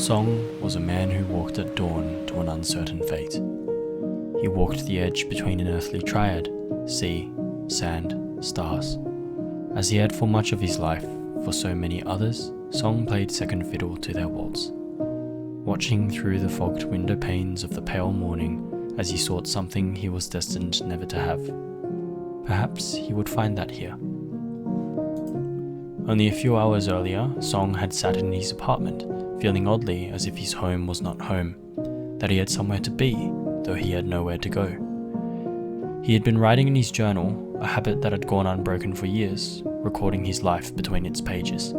Song was a man who walked at dawn to an uncertain fate. He walked the edge between an earthly triad, sea, sand, stars. As he had for much of his life, for so many others, Song played second fiddle to their waltz. Watching through the fogged window panes of the pale morning as he sought something he was destined never to have. Perhaps he would find that here. Only a few hours earlier, Song had sat in his apartment, feeling oddly as if his home was not home, that he had somewhere to be, though he had nowhere to go. He had been writing in his journal, a habit that had gone unbroken for years, recording his life between its pages.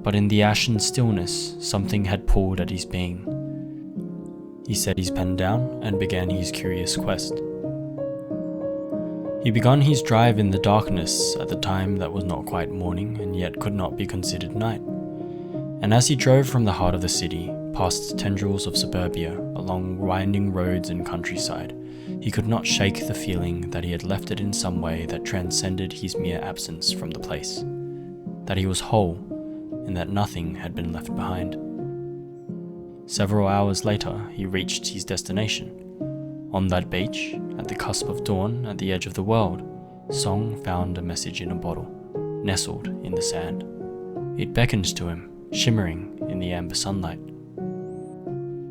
But in the ashen stillness, something had pulled at his being. He set his pen down and began his curious quest. He began his drive in the darkness at the time that was not quite morning and yet could not be considered night. And as he drove from the heart of the city, past tendrils of suburbia, along winding roads and countryside, he could not shake the feeling that he had left it in some way that transcended his mere absence from the place. That he was whole, and that nothing had been left behind. Several hours later, he reached his destination. On that beach, at the cusp of dawn, at the edge of the world, Song found a message in a bottle, nestled in the sand. It beckoned to him, shimmering in the amber sunlight.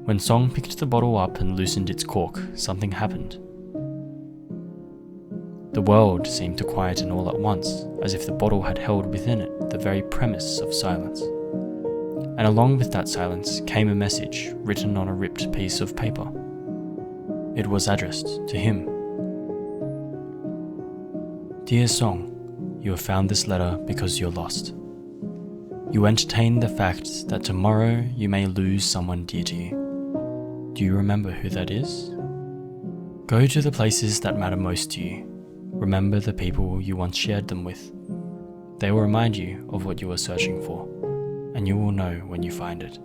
When Song picked the bottle up and loosened its cork, something happened. The world seemed to quieten all at once, as if the bottle had held within it the very premise of silence. And along with that silence came a message written on a ripped piece of paper. It was addressed to him. Dear Song, you have found this letter because you're lost. You entertain the fact that tomorrow you may lose someone dear to you. Do you remember who that is? Go to the places that matter most to you. Remember the people you once shared them with. They will remind you of what you are searching for, and you will know when you find it.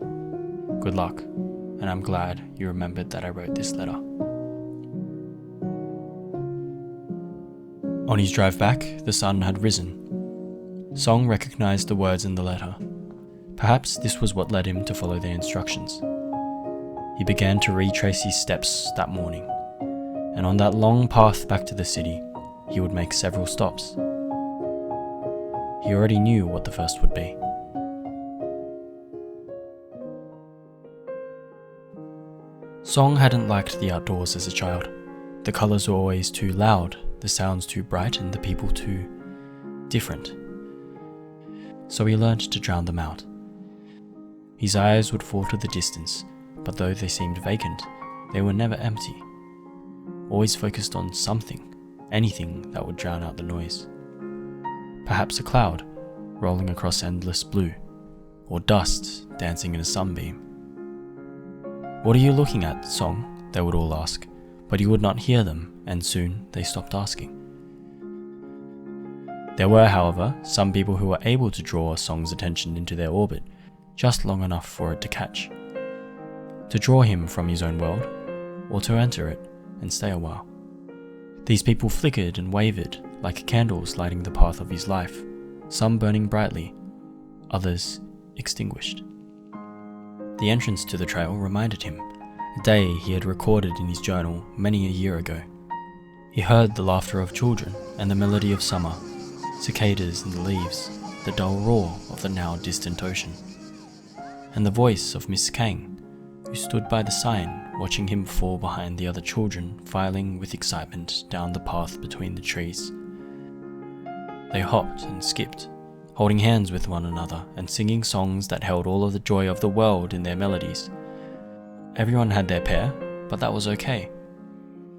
Good luck, and I'm glad you remembered that I wrote this letter. On his drive back, the sun had risen. Song recognized the words in the letter. Perhaps this was what led him to follow their instructions. He began to retrace his steps that morning, and on that long path back to the city, he would make several stops. He already knew what the first would be. Song hadn't liked the outdoors as a child. The colours were always too loud, the sounds too bright, and the people too different. So he learned to drown them out. His eyes would fall to the distance, but though they seemed vacant, they were never empty. Always focused on something, anything that would drown out the noise. Perhaps a cloud rolling across endless blue, or dust dancing in a sunbeam. What are you looking at, Song? They would all ask, but he would not hear them, and soon they stopped asking. There were, however, some people who were able to draw Song's attention into their orbit, just long enough for it to catch. To draw him from his own world, or to enter it and stay a while. These people flickered and wavered like candles lighting the path of his life, some burning brightly, others extinguished. The entrance to the trail reminded him, a day he had recorded in his journal many a year ago. He heard the laughter of children and the melody of summer, cicadas in the leaves, the dull roar of the now distant ocean, and the voice of Miss Kang, who stood by the sign watching him fall behind the other children filing with excitement down the path between the trees. They hopped and skipped, holding hands with one another and singing songs that held all of the joy of the world in their melodies. Everyone had their pair, but that was okay.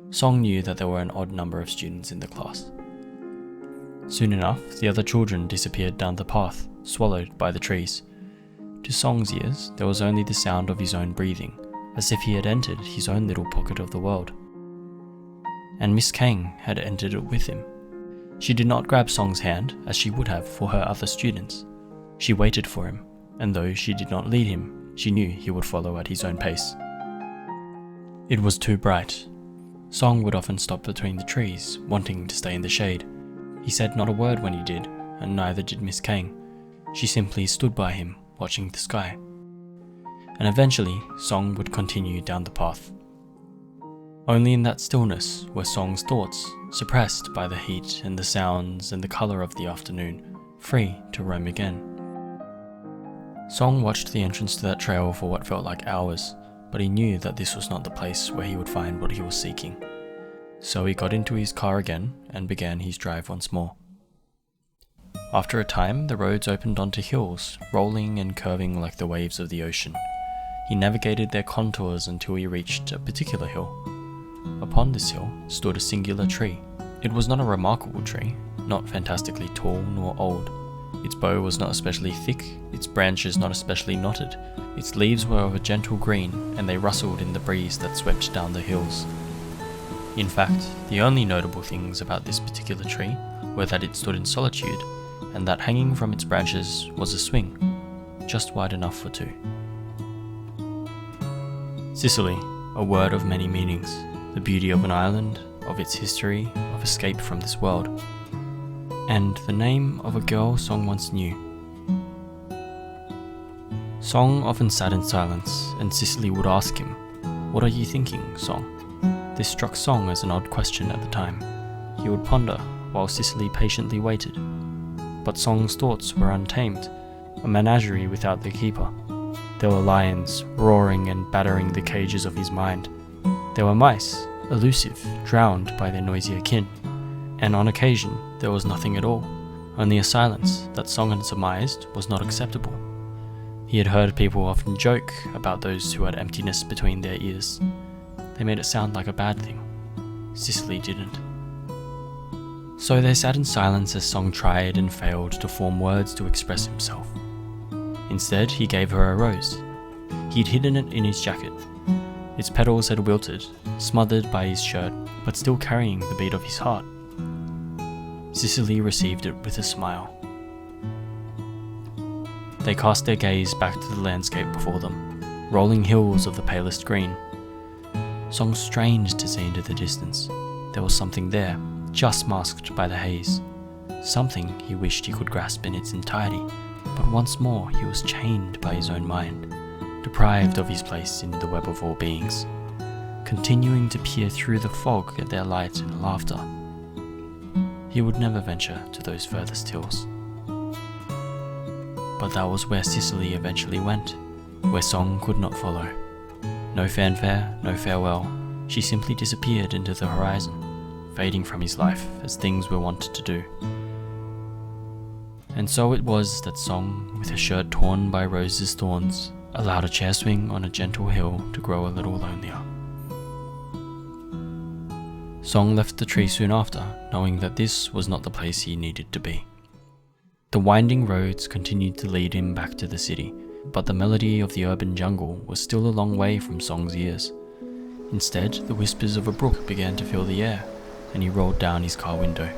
Song knew that there were an odd number of students in the class. Soon enough, the other children disappeared down the path, swallowed by the trees. To Song's ears, there was only the sound of his own breathing, as if he had entered his own little pocket of the world. And Miss Kang had entered it with him. She did not grab Song's hand, as she would have for her other students. She waited for him, and though she did not lead him, she knew he would follow at his own pace. It was too bright. Song would often stop between the trees, wanting to stay in the shade. He said not a word when he did, and neither did Miss Kang. She simply stood by him, watching the sky. and eventually Song would continue down the path. Only in that stillness were Song's thoughts, suppressed by the heat and the sounds and the colour of the afternoon, free to roam again. Song watched the entrance to that trail for what felt like hours, but he knew that this was not the place where he would find what he was seeking. So he got into his car again and began his drive once more. After a time, the roads opened onto hills, rolling and curving like the waves of the ocean. He navigated their contours until he reached a particular hill. Upon this hill stood a singular tree. It was not a remarkable tree, not fantastically tall nor old. Its bough was not especially thick, its branches not especially knotted. Its leaves were of a gentle green, and they rustled in the breeze that swept down the hills. In fact, the only notable things about this particular tree were that it stood in solitude, and that hanging from its branches was a swing, just wide enough for two. Sicily, a word of many meanings, the beauty of an island, of its history, of escape from this world, and the name of a girl Song once knew. Song often sat in silence, and Cicely would ask him, "What are you thinking, Song?" This struck Song as an odd question at the time. He would ponder, while Cicely patiently waited. But Song's thoughts were untamed, a menagerie without the keeper. There were lions, roaring and battering the cages of his mind. There were mice, elusive, drowned by their noisier kin. And on occasion, there was nothing at all, only a silence that Song had surmised was not acceptable. He had heard people often joke about those who had emptiness between their ears. They made it sound like a bad thing. Cicely didn't. So they sat in silence as Song tried and failed to form words to express himself. Instead, he gave her a rose. He'd hidden it in his jacket. Its petals had wilted, smothered by his shirt, but still carrying the beat of his heart. Cicely received it with a smile. They cast their gaze back to the landscape before them, rolling hills of the palest green. Song strained to see into the distance. There was something there, just masked by the haze. Something he wished he could grasp in its entirety, but once more he was chained by his own mind, deprived of his place in the web of all beings, continuing to peer through the fog at their light and laughter. He would never venture to those furthest hills. But that was where Cicely eventually went, where Song could not follow. No fanfare, no farewell, she simply disappeared into the horizon, fading from his life as things were wont to do. And so it was that Song, with her shirt torn by roses' thorns, allowed a chair swing on a gentle hill to grow a little lonelier. Song left the tree soon after, knowing that this was not the place he needed to be. The winding roads continued to lead him back to the city, but the melody of the urban jungle was still a long way from Song's ears. Instead, the whispers of a brook began to fill the air, and he rolled down his car window.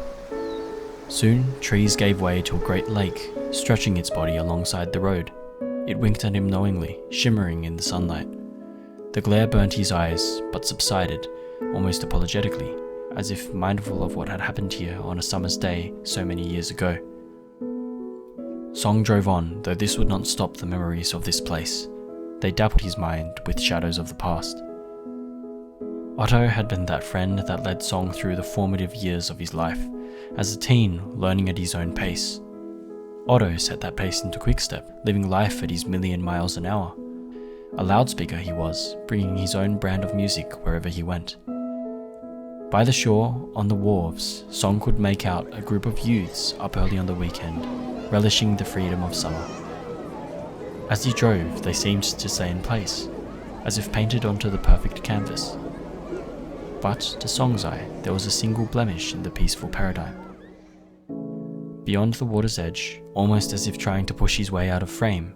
Soon, trees gave way to a great lake, stretching its body alongside the road. It winked at him knowingly, shimmering in the sunlight. The glare burnt his eyes, but subsided, almost apologetically, as if mindful of what had happened here on a summer's day so many years ago. Song drove on, though this would not stop the memories of this place. They dappled his mind with shadows of the past. Otto had been that friend that led Song through the formative years of his life, as a teen learning at his own pace. Otto set that pace into quickstep, living life at his 1,000,000 miles an hour. A loudspeaker he was, bringing his own brand of music wherever he went. By the shore, on the wharves, Song could make out a group of youths up early on the weekend, relishing the freedom of summer. As he drove, they seemed to stay in place, as if painted onto the perfect canvas. But, to Song's eye, there was a single blemish in the peaceful paradigm. Beyond the water's edge, almost as if trying to push his way out of frame,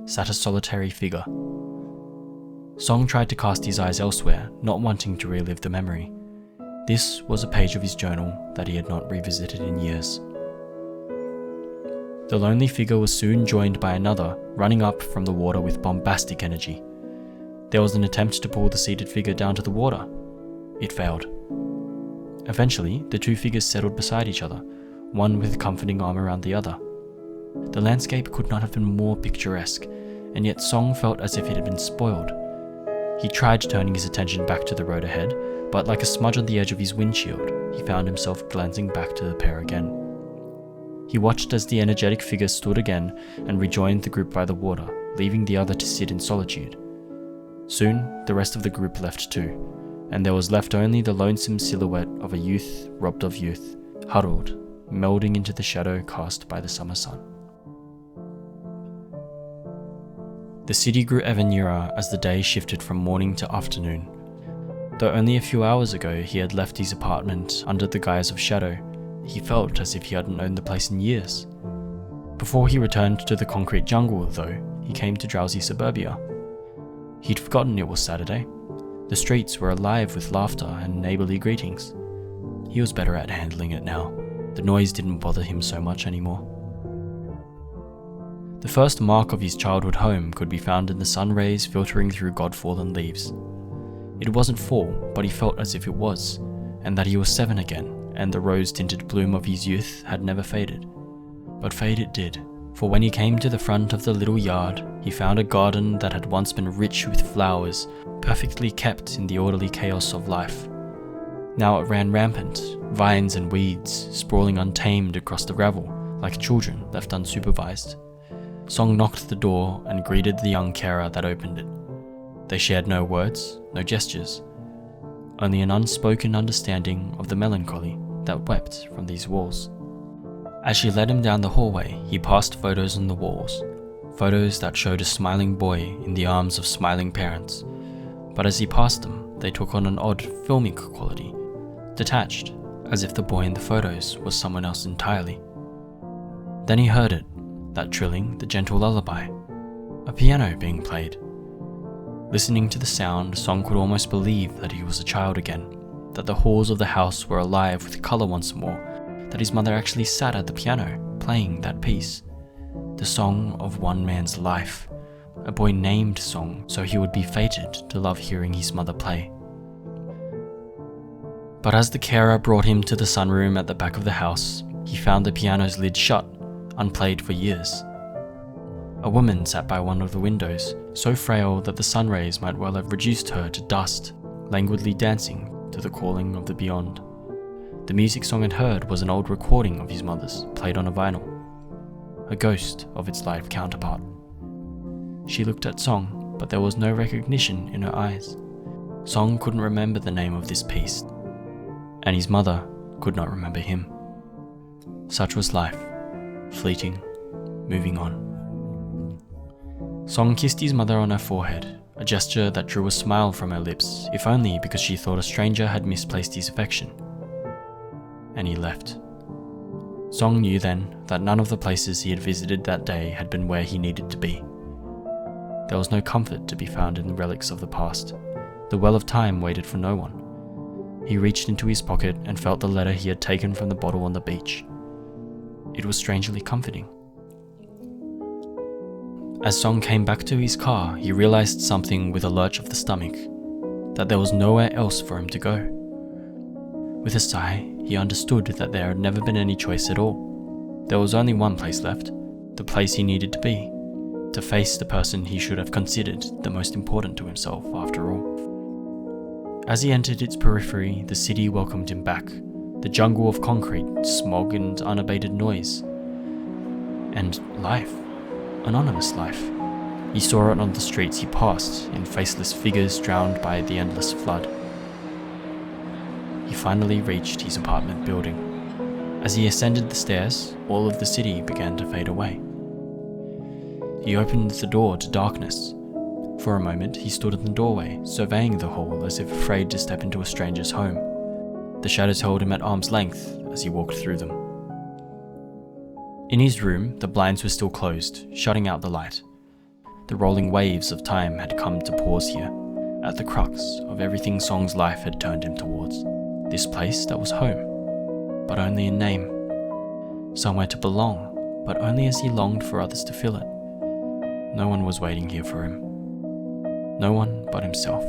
sat a solitary figure. Song tried to cast his eyes elsewhere, not wanting to relive the memory. This was a page of his journal that he had not revisited in years. The lonely figure was soon joined by another, running up from the water with bombastic energy. There was an attempt to pull the seated figure down to the water. It failed. Eventually, the two figures settled beside each other, one with a comforting arm around the other. The landscape could not have been more picturesque, and yet Song felt as if it had been spoiled. He tried turning his attention back to the road ahead, but like a smudge on the edge of his windshield, he found himself glancing back to the pair again. He watched as the energetic figure stood again and rejoined the group by the water, leaving the other to sit in solitude. Soon, the rest of the group left too, and there was left only the lonesome silhouette of a youth robbed of youth, huddled, melding into the shadow cast by the summer sun. The city grew ever nearer as the day shifted from morning to afternoon. Though only a few hours ago he had left his apartment under the guise of shadow, he felt as if he hadn't known the place in years. Before he returned to the concrete jungle, though, he came to drowsy suburbia. He'd forgotten it was Saturday. The streets were alive with laughter and neighbourly greetings. He was better at handling it now. The noise didn't bother him so much anymore. The first mark of his childhood home could be found in the sun rays filtering through God-fallen leaves. It wasn't fall, but he felt as if it was, and that he was 7 again, and the rose-tinted bloom of his youth had never faded. But fade it did, for when he came to the front of the little yard, he found a garden that had once been rich with flowers, perfectly kept in the orderly chaos of life. Now it ran rampant, vines and weeds sprawling untamed across the gravel, like children left unsupervised. Song knocked at the door and greeted the young carer that opened it. They shared no words, no gestures, only an unspoken understanding of the melancholy that wept from these walls. As she led him down the hallway, he passed photos on the walls, photos that showed a smiling boy in the arms of smiling parents. But as he passed them, they took on an odd filmic quality, detached, as if the boy in the photos was someone else entirely. Then he heard it, that trilling, the gentle lullaby, a piano being played. Listening to the sound, Song could almost believe that he was a child again, that the halls of the house were alive with colour once more, that his mother actually sat at the piano, playing that piece. The song of one man's life, a boy named Song, so he would be fated to love hearing his mother play. But as the carer brought him to the sunroom at the back of the house, he found the piano's lid shut, unplayed for years. A woman sat by one of the windows, so frail that the sun rays might well have reduced her to dust, languidly dancing to the calling of the beyond. The music Song had heard was an old recording of his mother's, played on a vinyl, a ghost of its live counterpart. She looked at Song, but there was no recognition in her eyes. Song couldn't remember the name of this piece, and his mother could not remember him. Such was life, fleeting, moving on. Song kissed his mother on her forehead, a gesture that drew a smile from her lips, if only because she thought a stranger had misplaced his affection. And he left. Song knew then that none of the places he had visited that day had been where he needed to be. There was no comfort to be found in the relics of the past. The well of time waited for no one. He reached into his pocket and felt the letter he had taken from the bottle on the beach. It was strangely comforting. As Song came back to his car, he realized something with a lurch of the stomach, that there was nowhere else for him to go. With a sigh, he understood that there had never been any choice at all. There was only one place left, the place he needed to be, to face the person he should have considered the most important to himself after all. As he entered its periphery, the city welcomed him back, the jungle of concrete, smog and unabated noise. And life. Anonymous life. He saw it on the streets he passed, in faceless figures drowned by the endless flood. He finally reached his apartment building. As he ascended the stairs, all of the city began to fade away. He opened the door to darkness. For a moment, he stood in the doorway, surveying the hall as if afraid to step into a stranger's home. The shadows held him at arm's length as he walked through them. In his room, the blinds were still closed, shutting out the light. The rolling waves of time had come to pause here, at the crux of everything Song's life had turned him towards. This place that was home, but only in name. Somewhere to belong, but only as he longed for others to fill it. No one was waiting here for him. No one but himself.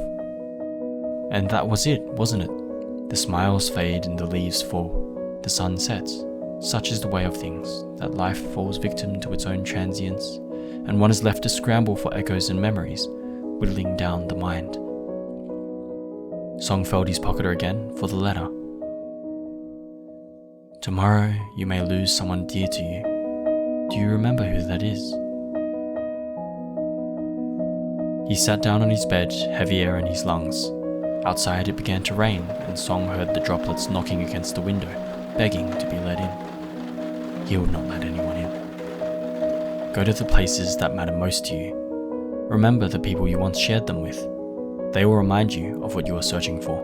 And that was it, wasn't it? The smiles fade and the leaves fall. The sun sets. Such is the way of things, that life falls victim to its own transience, and one is left to scramble for echoes and memories, whittling down the mind. Song felt his pocket again for the letter. Tomorrow you may lose someone dear to you. Do you remember who that is? He sat down on his bed, heavy air in his lungs. Outside it began to rain, and Song heard the droplets knocking against the window, begging to be let in. He would not let anyone in. Go to the places that matter most to you. Remember the people you once shared them with. They will remind you of what you are searching for.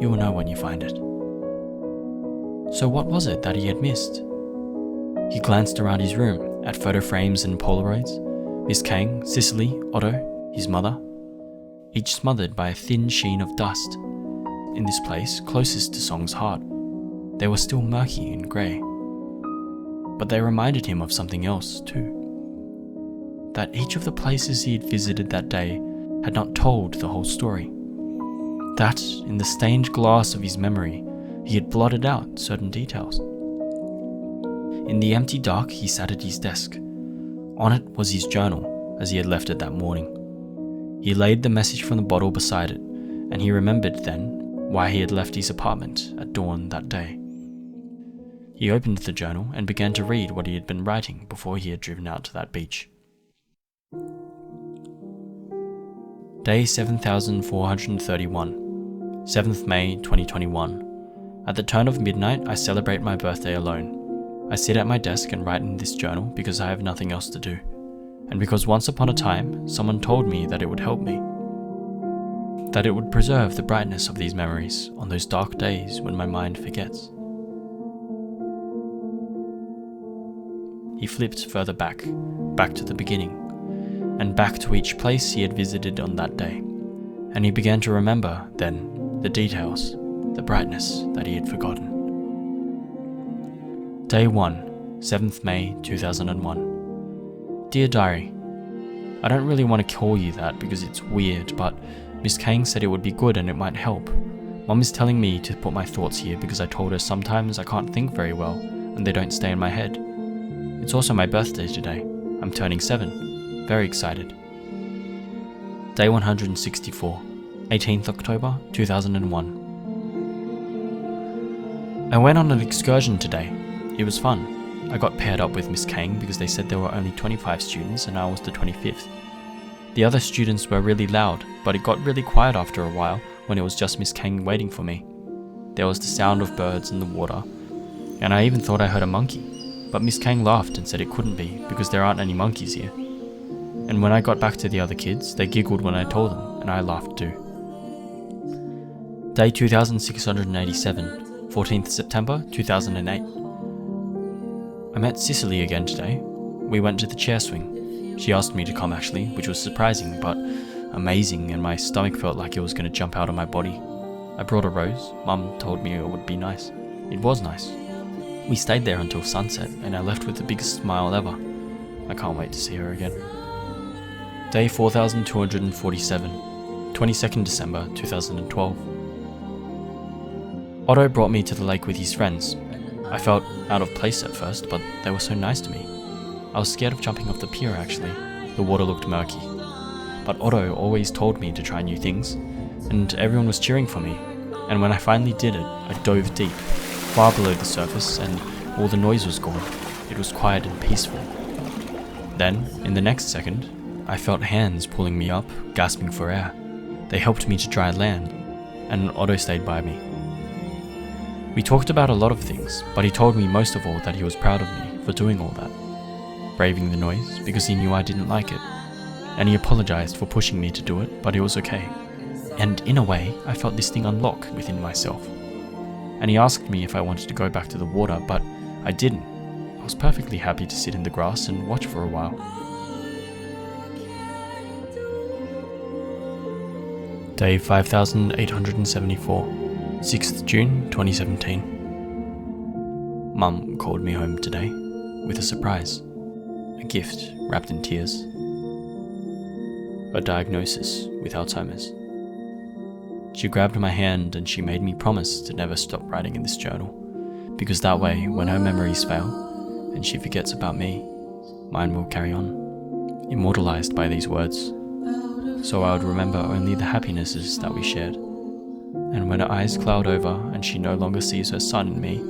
You will know when you find it. So what was it that he had missed? He glanced around his room at photo frames and Polaroids. Miss Kang, Cicely, Otto, his mother, each smothered by a thin sheen of dust. In this place, closest to Song's heart, they were still murky and grey. But they reminded him of something else, too. That each of the places he had visited that day had not told the whole story. That, in the stained glass of his memory, he had blotted out certain details. In the empty dark, he sat at his desk. On it was his journal, as he had left it that morning. He laid the message from the bottle beside it, and he remembered then why he had left his apartment at dawn that day. He opened the journal and began to read what he had been writing before he had driven out to that beach. Day 7431, 7th May 2021. At the turn of midnight, I celebrate my birthday alone. I sit at my desk and write in this journal because I have nothing else to do, and because once upon a time, someone told me that it would help me, that it would preserve the brightness of these memories on those dark days when my mind forgets. He flipped further back to the beginning, and back to each place he had visited on that day, and he began to remember, then, the details, the brightness that he had forgotten. Day 1, 7th May 2001. Dear Diary, I don't really want to call you that because it's weird, but Miss Kang said it would be good and it might help. Mom is telling me to put my thoughts here because I told her sometimes I can't think very well and they don't stay in my head. It's also my birthday today. I'm turning 7. Very excited. Day 164, 18th October 2001. I went on an excursion today. It was fun. I got paired up with Miss Kang because they said there were only 25 students and I was the 25th. The other students were really loud, but it got really quiet after a while when it was just Miss Kang waiting for me. There was the sound of birds in the water, and I even thought I heard a monkey, but Miss Kang laughed and said it couldn't be because there aren't any monkeys here. And when I got back to the other kids, they giggled when I told them, and I laughed too. Day 2687, 14th September 2008. I met Cicely again today. We went to the chair swing. She asked me to come actually, which was surprising but amazing, and my stomach felt like it was going to jump out of my body. I brought a rose. Mum told me it would be nice. It was nice. We stayed there until sunset and I left with the biggest smile ever. I can't wait to see her again. Day 4247, 22nd December 2012. Otto brought me to the lake with his friends. I felt out of place at first, but they were so nice to me. I was scared of jumping off the pier actually. The water looked murky. But Otto always told me to try new things, and everyone was cheering for me. And when I finally did it, I dove deep, far below the surface, and all the noise was gone. It was quiet and peaceful. Then, in the next second, I felt hands pulling me up, gasping for air. They helped me to dry land, and Otto stayed by me. We talked about a lot of things, but he told me most of all that he was proud of me for doing all that, braving the noise because he knew I didn't like it, and he apologized for pushing me to do it, but it was okay. And in a way, I felt this thing unlock within myself. And he asked me if I wanted to go back to the water, but I didn't. I was perfectly happy to sit in the grass and watch for a while. Day 5874, 6th June 2017. Mum called me home today with a surprise. A gift wrapped in tears. A diagnosis with Alzheimer's. She grabbed my hand and she made me promise to never stop writing in this journal, because that way, when her memories fail and she forgets about me, mine will carry on, immortalized by these words. So I would remember only the happinesses that we shared. And when her eyes cloud over and she no longer sees her son in me,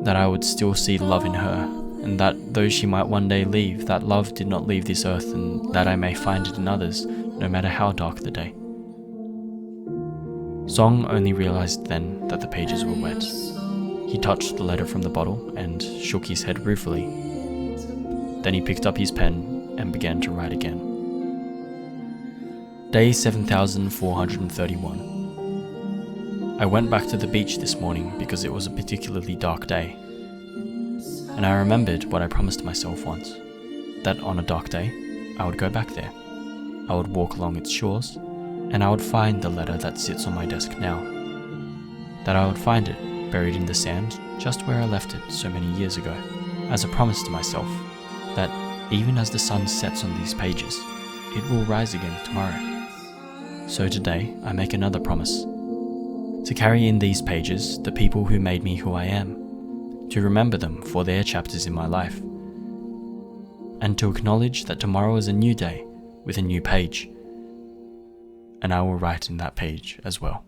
that I would still see love in her, and that though she might one day leave, that love did not leave this earth, and that I may find it in others, no matter how dark the day. Song only realized then that the pages were wet. He touched the letter from the bottle and shook his head ruefully. Then he picked up his pen and began to write again. Day 7431. I went back to the beach this morning because it was a particularly dark day. And I remembered what I promised myself once, that on a dark day, I would go back there. I would walk along its shores, and I would find the letter that sits on my desk now. That I would find it buried in the sand just where I left it so many years ago, as a promise to myself that even as the sun sets on these pages, it will rise again tomorrow. So today I make another promise, to carry in these pages the people who made me who I am, to remember them for their chapters in my life, and to acknowledge that tomorrow is a new day with a new page, and I will write in that page as well.